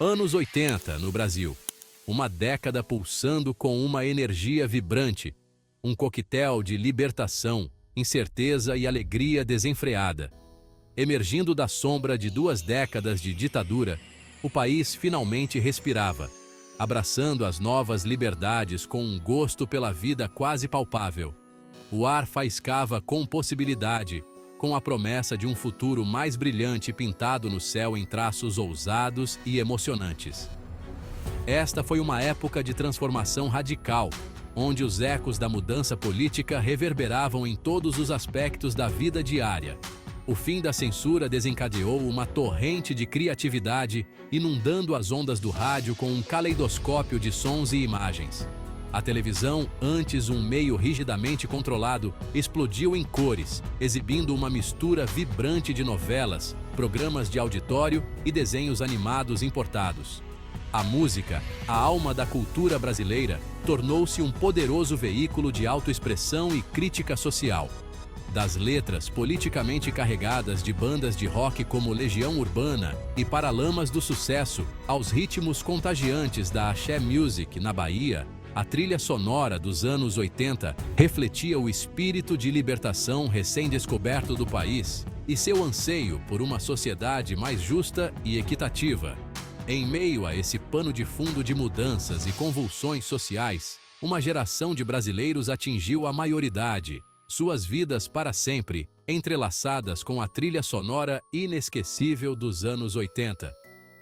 Anos 80 no Brasil. Uma década pulsando com uma energia vibrante, um coquetel de libertação, incerteza e alegria desenfreada. Emergindo da sombra de 2 décadas de ditadura, o país finalmente respirava, abraçando as novas liberdades com um gosto pela vida quase palpável. O ar faiscava com possibilidade, com a promessa de um futuro mais brilhante pintado no céu em traços ousados e emocionantes. Esta foi uma época de transformação radical, onde os ecos da mudança política reverberavam em todos os aspectos da vida diária. O fim da censura desencadeou uma torrente de criatividade, inundando as ondas do rádio com um caleidoscópio de sons e imagens. A televisão, antes um meio rigidamente controlado, explodiu em cores, exibindo uma mistura vibrante de novelas, programas de auditório e desenhos animados importados. A música, a alma da cultura brasileira, tornou-se um poderoso veículo de autoexpressão e crítica social. Das letras politicamente carregadas de bandas de rock como Legião Urbana e Paralamas do Sucesso, aos ritmos contagiantes da Axé Music na Bahia, a trilha sonora dos anos 80 refletia o espírito de libertação recém-descoberto do país e seu anseio por uma sociedade mais justa e equitativa. Em meio a esse pano de fundo de mudanças e convulsões sociais, uma geração de brasileiros atingiu a maioridade, suas vidas para sempre, entrelaçadas com a trilha sonora inesquecível dos anos 80.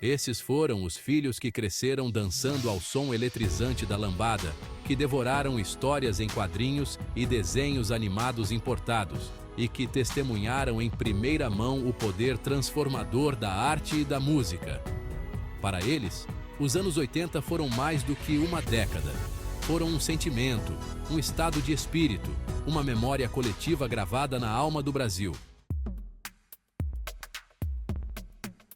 Esses foram os filhos que cresceram dançando ao som eletrizante da lambada, que devoraram histórias em quadrinhos e desenhos animados importados, e que testemunharam em primeira mão o poder transformador da arte e da música. Para eles, os anos 80 foram mais do que uma década. Foram um sentimento, um estado de espírito, uma memória coletiva gravada na alma do Brasil.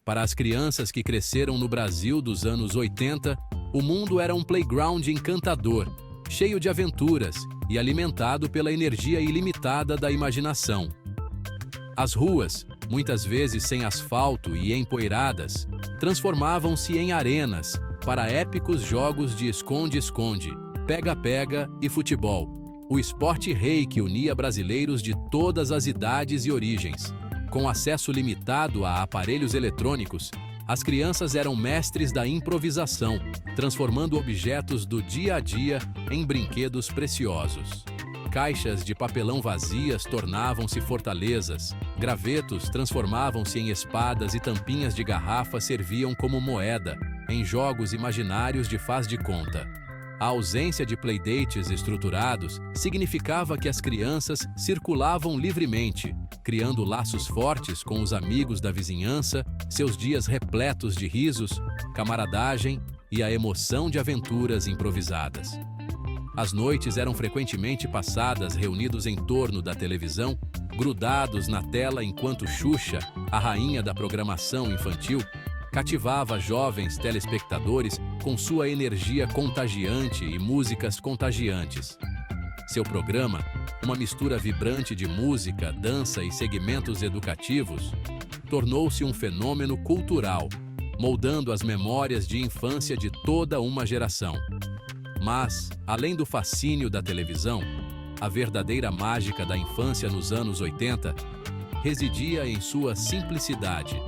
Para as crianças que cresceram no Brasil dos anos 80, o mundo era um playground encantador, cheio de aventuras e alimentado pela energia ilimitada da imaginação. As ruas, muitas vezes sem asfalto e empoeiradas, transformavam-se em arenas para épicos jogos de esconde-esconde, pega-pega e futebol, o esporte rei que unia brasileiros de todas as idades e origens. Com acesso limitado a aparelhos eletrônicos, as crianças eram mestres da improvisação, transformando objetos do dia a dia em brinquedos preciosos. Caixas de papelão vazias tornavam-se fortalezas, gravetos transformavam-se em espadas e tampinhas de garrafa serviam como moeda, em jogos imaginários de faz de conta. A ausência de playdates estruturados significava que as crianças circulavam livremente, criando laços fortes com os amigos da vizinhança, seus dias repletos de risos, camaradagem e a emoção de aventuras improvisadas. As noites eram frequentemente passadas reunidos em torno da televisão, grudados na tela enquanto Xuxa, a rainha da programação infantil, cativava jovens telespectadores com sua energia contagiante e músicas contagiantes. Seu programa, uma mistura vibrante de música, dança e segmentos educativos, tornou-se um fenômeno cultural, moldando as memórias de infância de toda uma geração. Mas, além do fascínio da televisão, a verdadeira mágica da infância nos anos 80 residia em sua simplicidade.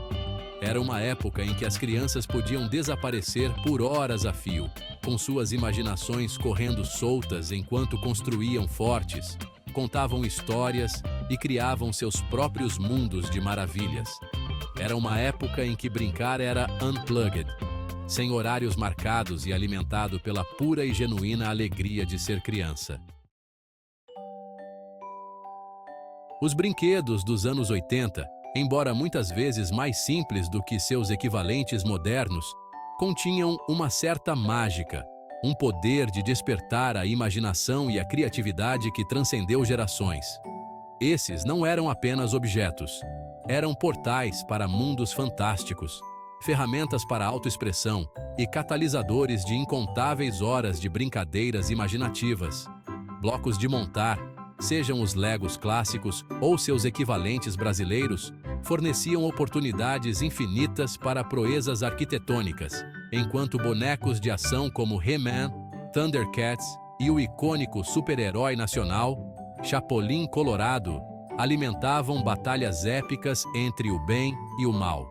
Era uma época em que as crianças podiam desaparecer por horas a fio, com suas imaginações correndo soltas enquanto construíam fortes, contavam histórias e criavam seus próprios mundos de maravilhas. Era uma época em que brincar era unplugged, sem horários marcados e alimentado pela pura e genuína alegria de ser criança. Os brinquedos dos anos 80, embora muitas vezes mais simples do que seus equivalentes modernos, continham uma certa mágica, um poder de despertar a imaginação e a criatividade que transcendeu gerações. Esses não eram apenas objetos, eram portais para mundos fantásticos, ferramentas para autoexpressão e catalisadores de incontáveis horas de brincadeiras imaginativas. Blocos de montar, sejam os Legos clássicos ou seus equivalentes brasileiros, forneciam oportunidades infinitas para proezas arquitetônicas, enquanto bonecos de ação como He-Man, Thundercats e o icônico super-herói nacional, Chapolin Colorado, alimentavam batalhas épicas entre o bem e o mal.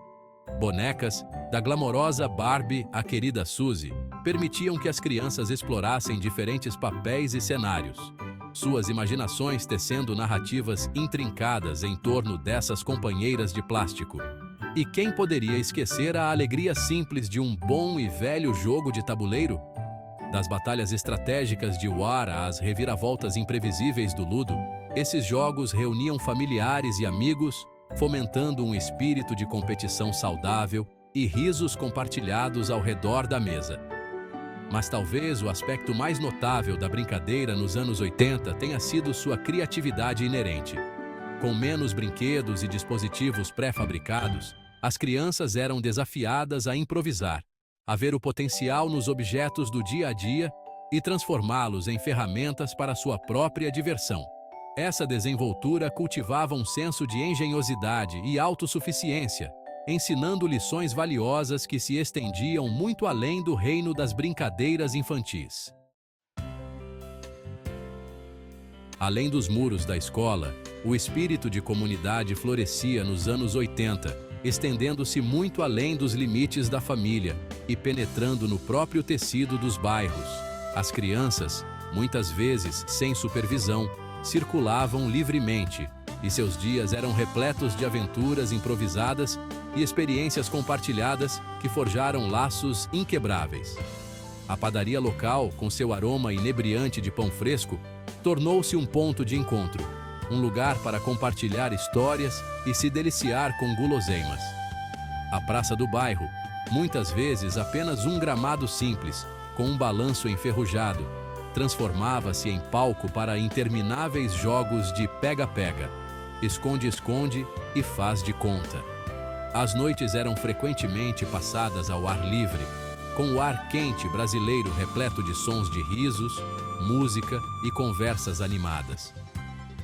Bonecas, da glamourosa Barbie à querida Suzy, permitiam que as crianças explorassem diferentes papéis e cenários, suas imaginações tecendo narrativas intrincadas em torno dessas companheiras de plástico. E quem poderia esquecer a alegria simples de um bom e velho jogo de tabuleiro? Das batalhas estratégicas de War às reviravoltas imprevisíveis do Ludo, esses jogos reuniam familiares e amigos, fomentando um espírito de competição saudável e risos compartilhados ao redor da mesa. Mas talvez o aspecto mais notável da brincadeira nos anos 80 tenha sido sua criatividade inerente. Com menos brinquedos e dispositivos pré-fabricados, as crianças eram desafiadas a improvisar, a ver o potencial nos objetos do dia a dia e transformá-los em ferramentas para sua própria diversão. Essa desenvoltura cultivava um senso de engenhosidade e autossuficiência, ensinando lições valiosas que se estendiam muito além do reino das brincadeiras infantis. Além dos muros da escola, o espírito de comunidade florescia nos anos 80, estendendo-se muito além dos limites da família e penetrando no próprio tecido dos bairros. As crianças, muitas vezes sem supervisão, circulavam livremente, e seus dias eram repletos de aventuras improvisadas e experiências compartilhadas que forjaram laços inquebráveis. A padaria local, com seu aroma inebriante de pão fresco, tornou-se um ponto de encontro, um lugar para compartilhar histórias e se deliciar com guloseimas. A praça do bairro, muitas vezes apenas um gramado simples, com um balanço enferrujado, transformava-se em palco para intermináveis jogos de pega-pega, esconde-esconde e faz de conta. As noites eram frequentemente passadas ao ar livre, com o ar quente brasileiro repleto de sons de risos, música e conversas animadas.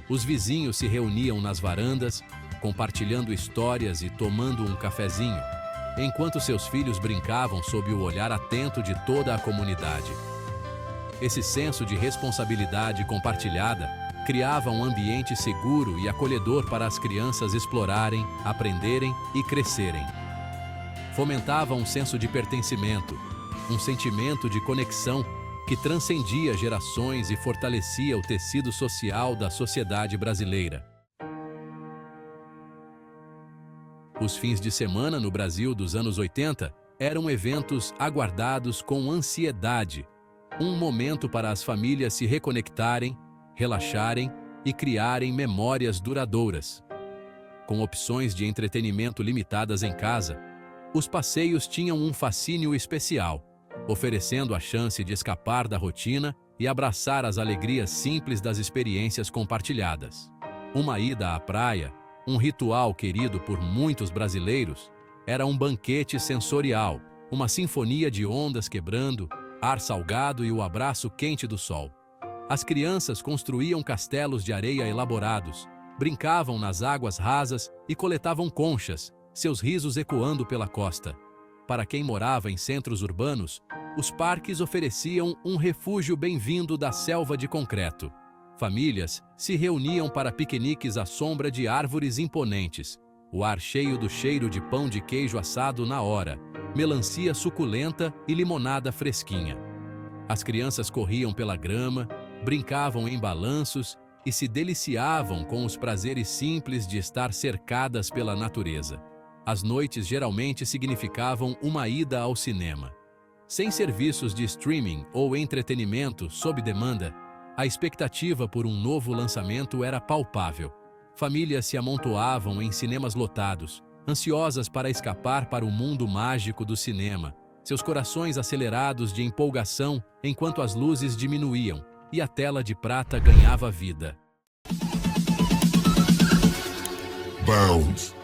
Os vizinhos se reuniam nas varandas, compartilhando histórias e tomando um cafezinho, enquanto seus filhos brincavam sob o olhar atento de toda a comunidade. Esse senso de responsabilidade compartilhada criava um ambiente seguro e acolhedor para as crianças explorarem, aprenderem e crescerem. Fomentava um senso de pertencimento, um sentimento de conexão que transcendia gerações e fortalecia o tecido social da sociedade brasileira. Os fins de semana no Brasil dos anos 80 eram eventos aguardados com ansiedade, um momento para as famílias se reconectarem, relaxarem e criarem memórias duradouras. Com opções de entretenimento limitadas em casa, os passeios tinham um fascínio especial, oferecendo a chance de escapar da rotina e abraçar as alegrias simples das experiências compartilhadas. Uma ida à praia, um ritual querido por muitos brasileiros, era um banquete sensorial, uma sinfonia de ondas quebrando, ar salgado e o abraço quente do sol. As crianças construíam castelos de areia elaborados, brincavam nas águas rasas e coletavam conchas, seus risos ecoando pela costa. Para quem morava em centros urbanos, os parques ofereciam um refúgio bem-vindo da selva de concreto. Famílias se reuniam para piqueniques à sombra de árvores imponentes, o ar cheio do cheiro de pão de queijo assado na hora, melancia suculenta e limonada fresquinha. As crianças corriam pela grama, brincavam em balanços e se deliciavam com os prazeres simples de estar cercadas pela natureza. As noites geralmente significavam uma ida ao cinema. Sem serviços de streaming ou entretenimento sob demanda, a expectativa por um novo lançamento era palpável. Famílias se amontoavam em cinemas lotados, ansiosas para escapar para o mundo mágico do cinema, seus corações acelerados de empolgação enquanto as luzes diminuíam e a tela de prata ganhava vida. Bounds.